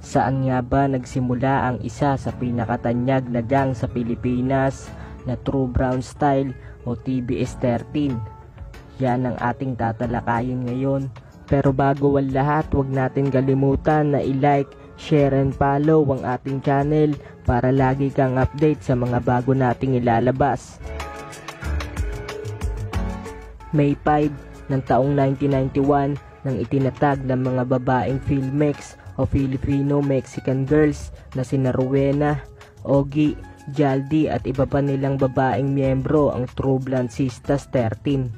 Saan nga ba nagsimula ang isa sa pinakatanyag na gang sa Pilipinas na True Brown Style o TBS-13? Yan ang ating tatalakayin ngayon. Pero bago ang lahat, huwag natin kalimutan na i-like, share and follow ang ating channel para lagi kang update sa mga bago nating ilalabas. May 5 ng taong 1991 nang itinatag ng mga babaeng Filmex o Filipino-Mexican girls na sina Rowena, Ogie, Jaldi at iba pa nilang babaeng miyembro ang True Brown Sisters 13.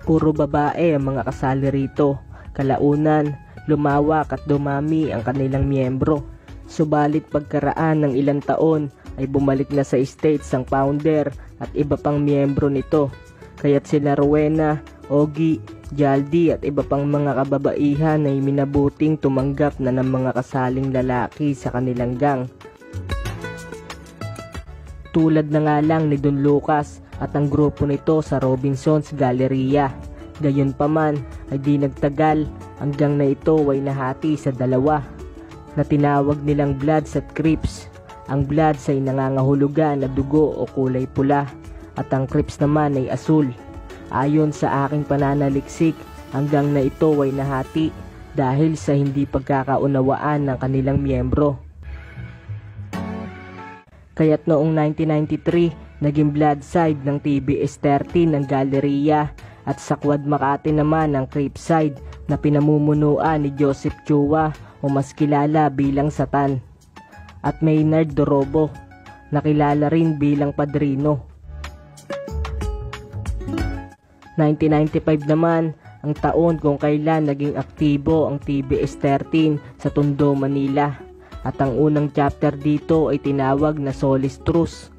Puro babae ang mga kasali rito. Kalaunan, lumawak at dumami ang kanilang miyembro. Subalit pagkaraan ng ilang taon ay bumalik na sa States ang founder at iba pang miyembro nito. Kaya't sila Rowena, Ogie, Jaldi at iba pang mga kababaihan ay minabuting tumanggap na ng mga kasaling lalaki sa kanilang gang. Tulad na nga lang ni Don Lucas at ang grupo nito sa Robinson's Galleria. Gayunpaman ay di nagtagal, ang gang na ito ay nahati sa dalawa na tinawag nilang Bloods at Crips. Ang Bloods ay nangangahulugan na dugo o kulay pula at ang Crips naman ay asul. Ayon sa aking pananaliksik, ang gang na ito ay nahati dahil sa hindi pagkakaunawaan ng kanilang miyembro. Kaya't noong 1993, naging blood side ng TBS-13 ng Galleria at sa Quad Makati naman ang Crip side na pinamumunuan ni Joseph Chua o mas kilala bilang Satan at Maynard Dorobo, nakilala rin bilang Padrino. 1995 naman ang taon kung kailan naging aktibo ang TBS-13 sa Tondo, Manila at ang unang chapter dito ay tinawag na Solis Truce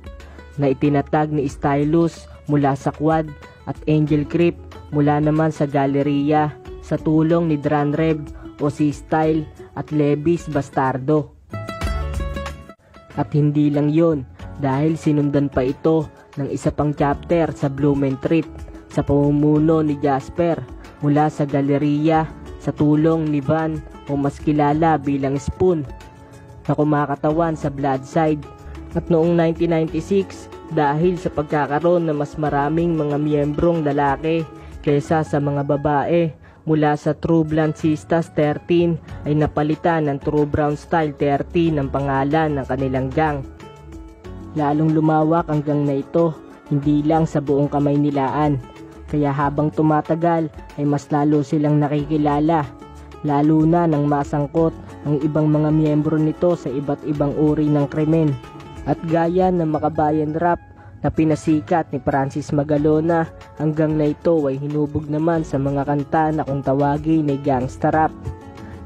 na itinatag ni Stylus mula sa Quad at Angel Crip mula naman sa Galleria sa tulong ni Dranreb o si Style at Levis Bastardo. At hindi lang yon, dahil sinundan pa ito ng isa pang chapter sa Blumentritt sa pamumuno ni Jasper mula sa Galleria sa tulong ni Van o mas kilala bilang Spoon na kumakatawan sa Bloodside. At noong 1996, dahil sa pagkakaroon ng mas maraming mga miyembrong lalaki kaysa sa mga babae mula sa True Brown Sisters 13 ay napalitan ng True Brown Style 13 ang pangalan ng kanilang gang. Lalong lumawak ang gang na ito, hindi lang sa buong Kamaynilaan. Kaya habang tumatagal ay mas lalo silang nakikilala, lalo na nang masangkot ang ibang mga miyembro nito sa iba't ibang uri ng krimen. At gaya ng Makabayan Rap na pinasikat ni Francis Magalona, ang gang na ito ay hinubog naman sa mga kanta na kung tawagin ay gangsta rap,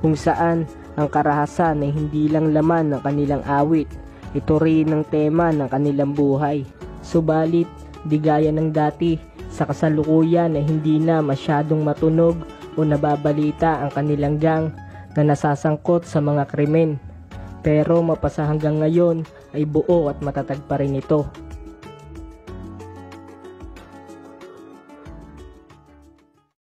kung saan ang karahasan ay hindi lang laman ng kanilang awit, ito rin ang tema ng kanilang buhay. Subalit, di gaya ng dati, sa kasalukuyan ay hindi na masyadong matunog o nababalita ang kanilang gang na nasasangkot sa mga krimen. Pero mapasa hanggang ngayon ay buo at matatag pa rin ito.